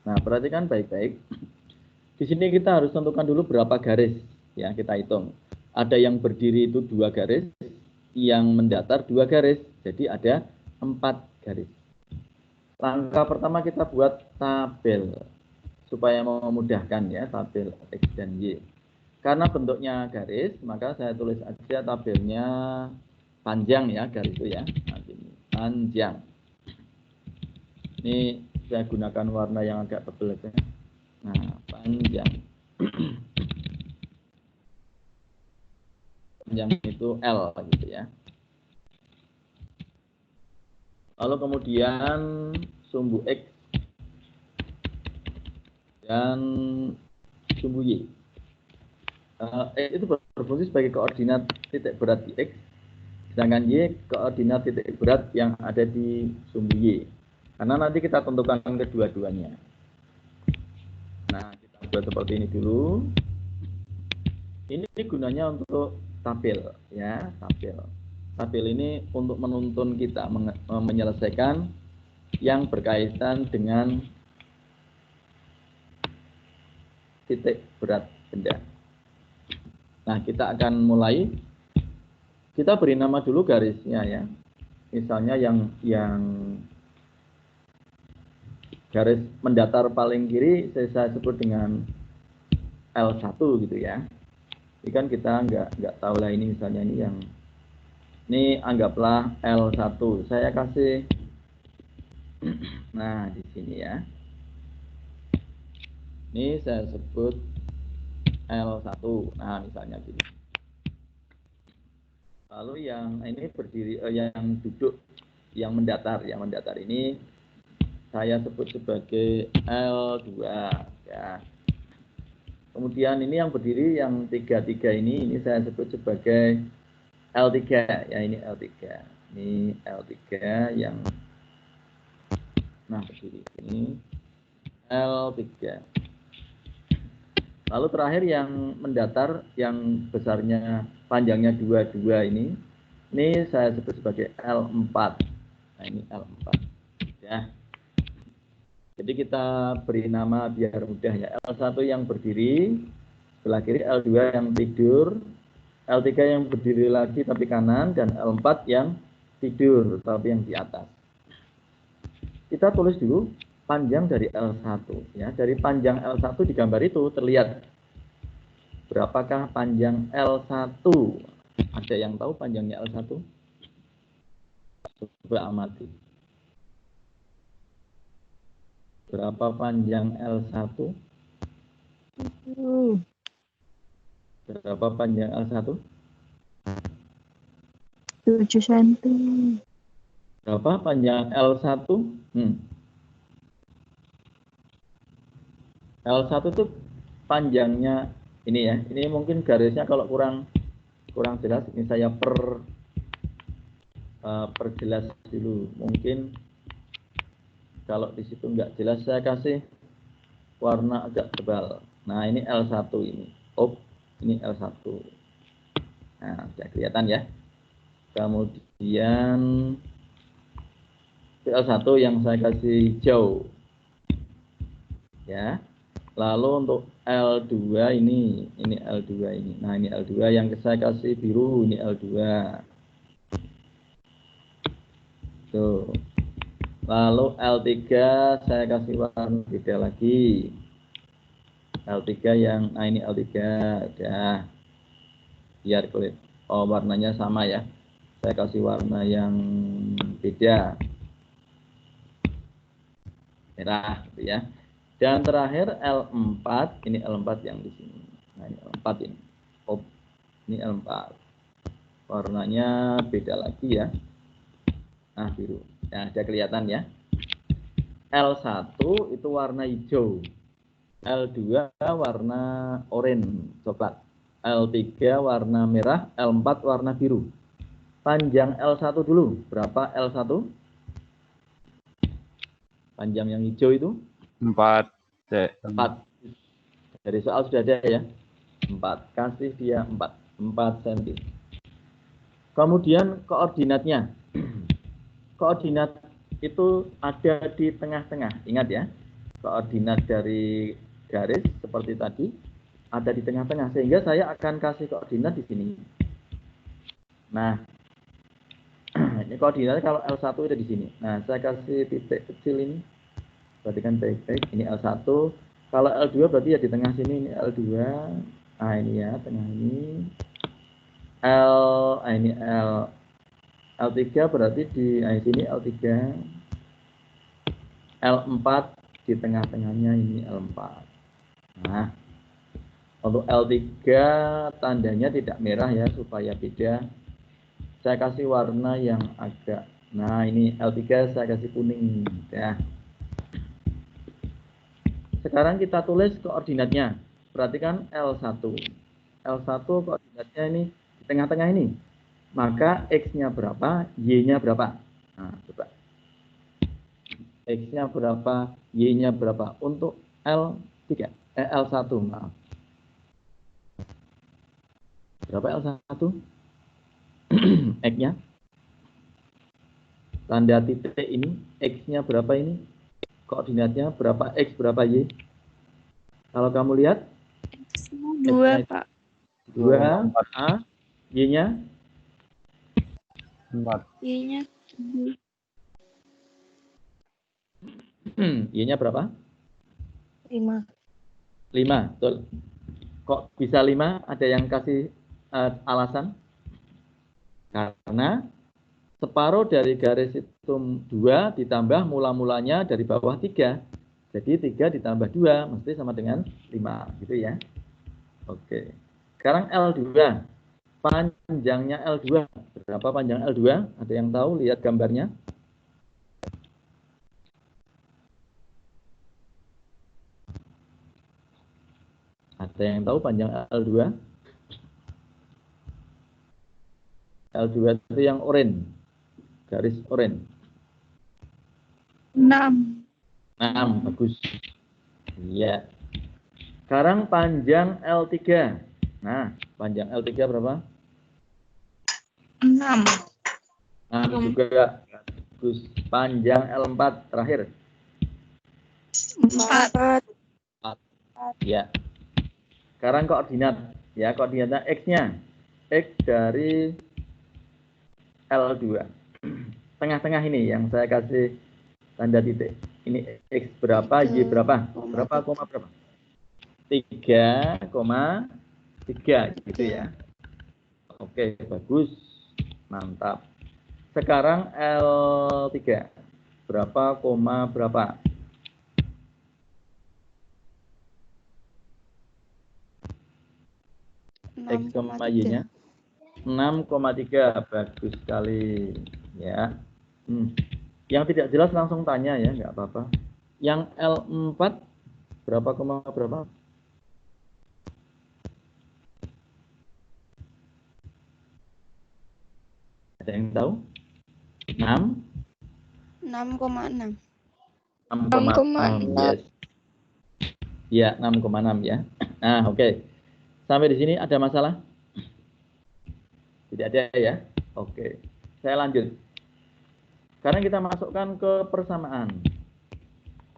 Nah, perhatikan baik-baik. Di sini kita harus tentukan dulu berapa garis, ya kita hitung. Ada yang berdiri itu 2 garis, yang mendatar 2 garis, jadi ada 4 garis. Langkah pertama kita buat tabel, supaya memudahkan ya, tabel X dan Y. Karena bentuknya garis, maka saya tulis aja tabelnya panjang ya, garis itu ya, panjang. Ini saya gunakan warna yang agak tebal ya. Nah, panjang. Panjang itu L gitu ya. Lalu kemudian sumbu X dan sumbu Y. X itu berfungsi sebagai koordinat titik berat di X, sedangkan Y koordinat titik berat yang ada di sumbu Y. Karena nanti kita tentukan kedua-duanya. Nah, kita buat seperti ini dulu. Ini gunanya untuk tabel ya, tabel. Tabel ini untuk menuntun kita menyelesaikan yang berkaitan dengan titik berat benda. Nah, kita akan mulai. Kita beri nama dulu garisnya ya. Misalnya yang garis mendatar paling kiri saya sebut dengan L1 gitu ya. Ini kan kita nggak tahu lah ini misalnya ini anggaplah L1. Saya kasih nah di sini ya. Ini saya sebut L1. Nah, misalnya gini. Lalu yang ini berdiri yang duduk yang mendatar ini saya sebut sebagai L2 ya. Kemudian ini yang berdiri yang 3 ini saya sebut sebagai L3 ya, ini L3. Ini L3 yang berdiri ini L3. Lalu terakhir yang mendatar yang besarnya panjangnya 22 ini saya sebut sebagai L4. Nah, ini L4 ya. Jadi kita beri nama biar mudah ya. L1 yang berdiri sebelah kiri, L2 yang tidur, L3 yang berdiri lagi tapi kanan, dan L4 yang tidur tapi yang di atas. Kita tulis dulu panjang dari L1 ya. Dari panjang L1 di gambar itu terlihat berapakah panjang L1. Ada yang tahu panjangnya L1? Coba amati. Berapa panjang L1? Berapa panjang L1? 7 cm. Berapa panjang L1? L1 itu panjangnya ini ya. Ini mungkin garisnya kalau kurang jelas, ini saya perjelas dulu. Mungkin kalau di situ nggak jelas saya kasih warna agak tebal. Nah, ini L1 ini. Ini L1. Nah, sudah kelihatan ya. Kemudian L1 yang saya kasih hijau. Ya. Lalu untuk L2 ini L2 ini. Nah, ini L2 yang saya kasih biru, ini L2. Tuh. Lalu L3 saya kasih warna beda lagi. L3 yang, nah ini L3 udah. Biar kulit warnanya sama ya. Saya kasih warna yang beda. Merah gitu ya. Dan terakhir L4, ini L4 yang di sini. Nah, ini L4 ini. Ini L4. Warnanya beda lagi ya. Nah, biru. Nah, sudah kelihatan ya. L1 itu warna hijau. L2 warna oranye, coklat. L3 warna merah, L4 warna biru. Panjang L1 dulu. Berapa L1? Panjang yang hijau itu? 4. 4. Dari soal sudah ada ya. 4. Kasih dia 4 cm. Kemudian koordinatnya. Koordinat itu ada di tengah-tengah. Ingat ya. koordinat dari garis seperti tadi ada di tengah-tengah, sehingga saya akan kasih koordinat di sini. Nah, ini koordinatnya kalau L1 ada di sini. Nah, saya kasih titik kecil ini. Perhatikan baik-baik, ini L1. Kalau L2 berarti ya di tengah sini, ini L2. Nah, ini ya, tengah ini. Ini L3 berarti di sini L3. L4 di tengah-tengahnya ini L4. Nah, untuk L3 tandanya tidak merah ya, supaya beda. Saya kasih warna yang agak, nah ini L3 saya kasih kuning ya. Sekarang kita tulis koordinatnya. Perhatikan L1. L1 koordinatnya ini di tengah-tengah ini. Maka X-nya berapa, Y-nya berapa. Nah, coba. X-nya berapa, Y-nya berapa. Untuk L1, maaf. Berapa L1? X-nya. Tanda titik ini, X-nya berapa ini? Koordinatnya berapa X, berapa Y? Kalau kamu lihat, 2, Pak. 2, Y-nya? 4. Y-nya 7. Y-nya berapa? 5. 5, betul. Kok bisa 5? Ada yang kasih alasan? Karena separuh dari garis itu 2 ditambah mula-mulanya dari bawah 3. Jadi 3 ditambah 2 mesti sama dengan 5, gitu ya. Oke. Sekarang L2. Panjangnya L2. Berapa panjang L2? Ada yang tahu? Lihat gambarnya. Ada yang tahu panjang L2? L2 itu yang oranye. Garis oranye. 6. 6, bagus. Iya. Sekarang panjang L3. Nah, panjang L3 berapa? 6. 6 juga. Bagus. Panjang L4 terakhir. 4. 4. Ya. Sekarang koordinat. Ya, koordinatnya X-nya. X dari L2. Tengah-tengah ini yang saya kasih tanda titik. Ini X berapa, Y berapa? Berapa, koma berapa? 3,3 gitu ya. Oke, bagus. Mantap. Sekarang L3. Berapa, koma berapa? X, Y-nya 6,3. Bagus sekali ya. Yang tidak jelas langsung tanya ya, nggak apa-apa. Yang L4 berapa, koma berapa? Ada yang tahu? 6? 6,6. 6,6. Yes. Ya, 6,6 ya. Nah, oke. Sampai di sini ada masalah? Tidak ada ya? Oke. Saya lanjut. Sekarang kita masukkan ke persamaan.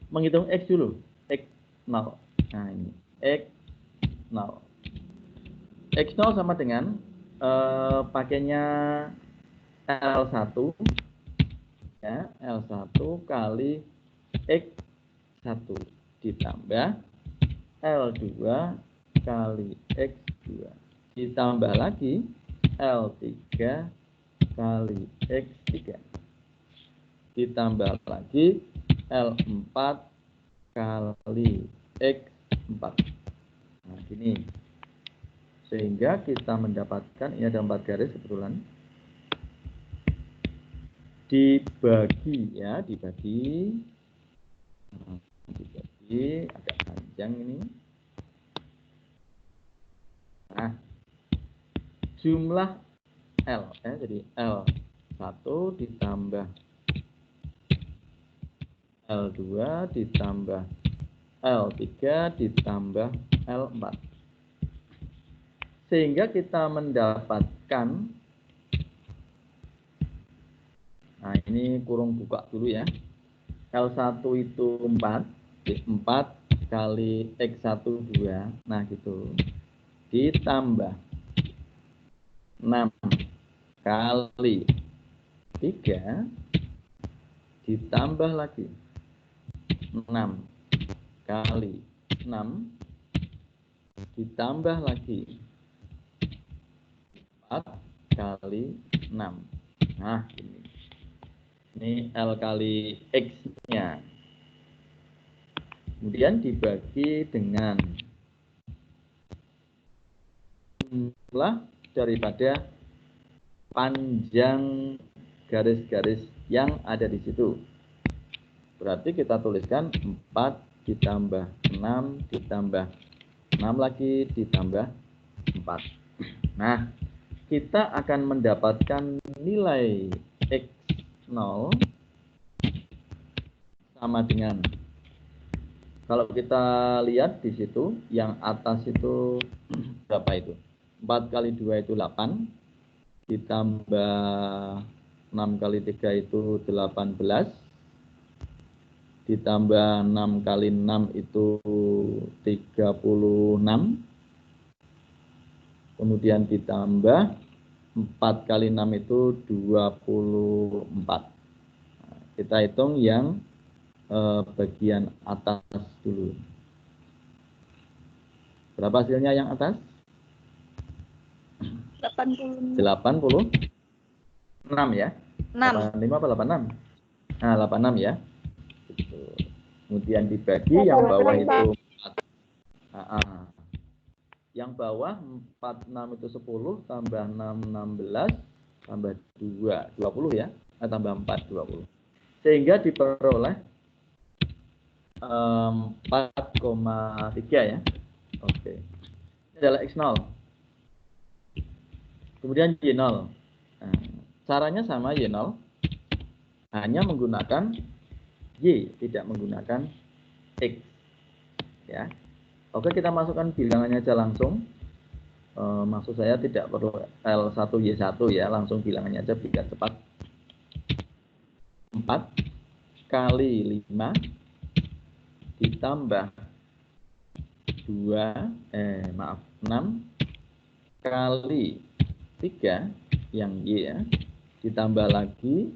Menghitung X dulu. X 0. Nah, ini. X 0. X 0 sama dengan pakainya L1 ya, L1 kali X1 ditambah L2 kali X2 ditambah lagi L3 kali X3 ditambah lagi L4 kali X4. Nah, gini. Sehingga kita mendapatkan, ini ada 4 garis kebetulan, dibagi ya, dibagi agak panjang ini. Nah, jumlah L ya, jadi L1 ditambah L2 ditambah L3 ditambah L4. Sehingga kita mendapatkan, nah ini kurung buka dulu ya, L1 itu 4, 4 kali X1 2. Nah, gitu. Ditambah 6 kali 3 ditambah lagi 6 kali 6 ditambah lagi 4 kali 6. Nah, ini L kali X-nya. Kemudian dibagi dengan jumlah daripada panjang garis-garis yang ada di situ. Berarti kita tuliskan 4 ditambah 6 ditambah 6 lagi ditambah 4. Nah, kita akan mendapatkan nilai X0 sama dengan, kalau kita lihat di situ, yang atas itu berapa itu? 4 kali 2 itu 8, ditambah 6 kali 3 itu 18, ditambah 6 kali 6 itu 36, kemudian ditambah 4 kali 6 itu 24. Nah, kita hitung yang bagian atas dulu. Berapa hasilnya yang atas? 86 ya? 6. 85 apa 86? Nah, 86 ya. Gitu. Kemudian dibagi yang bawah itu 4. Yang bawah 46 itu 10 tambah 6 16 tambah 2 20 ya. Tambah 4 20. Sehingga diperoleh 4,3 ya. Oke. Ini adalah X0. Kemudian Y0. Nah, caranya sama Y0, hanya menggunakan Y, tidak menggunakan X. Ya. Oke, kita masukkan bilangannya aja langsung. Maksud saya tidak perlu L1 Y1 ya, langsung bilangannya aja biar cepat. 4 kali 5 ditambah 6 kali 3 yang Y ya, ditambah lagi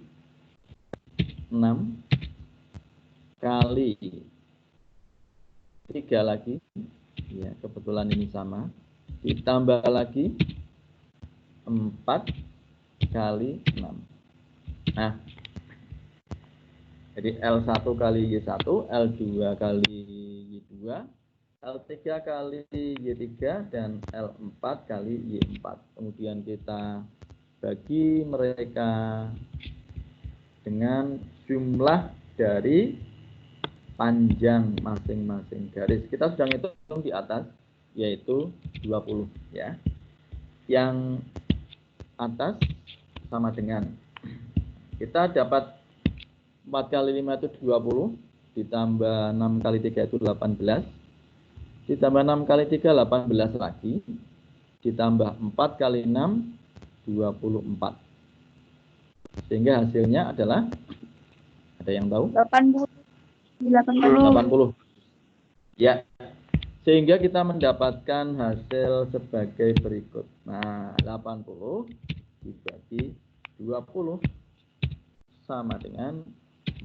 6 kali 3 lagi ya, kebetulan ini sama, ditambah lagi 4 kali 6. Nah, jadi L1 kali Y1, L2 kali Y2, L3 kali Y3, dan L4 kali Y4. Kemudian kita bagi mereka dengan jumlah dari panjang masing-masing garis. Kita sudah hitung di atas, yaitu 20 ya. Yang atas sama dengan, kita dapat 4 kali 5 itu 20, ditambah 6 kali 3 itu 18, ditambah 6 kali 3 18 lagi, ditambah 4 kali 6 24. Sehingga hasilnya adalah, ada yang tahu? 80. 80. Ya. Sehingga kita mendapatkan hasil sebagai berikut. Nah, 80 dibagi 20 sama dengan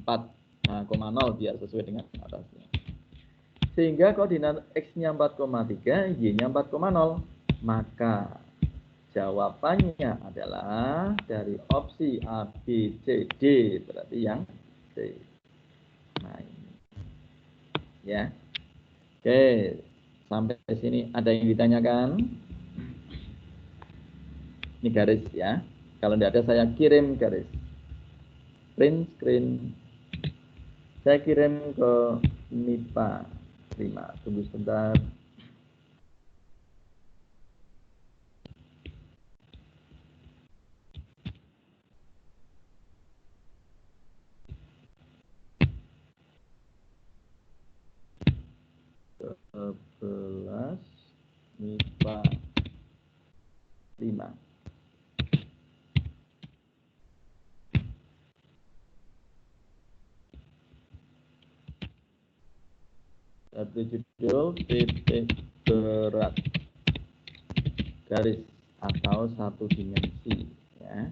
4,0 biar sesuai dengan atasnya. Sehingga koordinat X-nya 4,3, Y-nya 4,0. Maka jawabannya adalah dari opsi A, B, C, D. Berarti yang C. Nah, ini. Ya. Oke, sampai sini ada yang ditanyakan? Ini garis ya. Kalau tidak ada saya kirim garis. Print screen. Saya kirim ke MIPA 5. Tunggu sebentar. Sebelas MIPA 5. Berjudul titik berat garis atau satu dimensi, ya.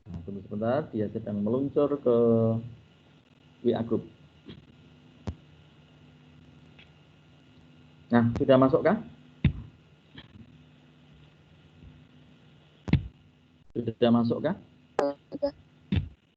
Nah, tunggu sebentar, dia sedang meluncur ke WA Group. Nah, sudah masuk kah? Sudah masuk kah?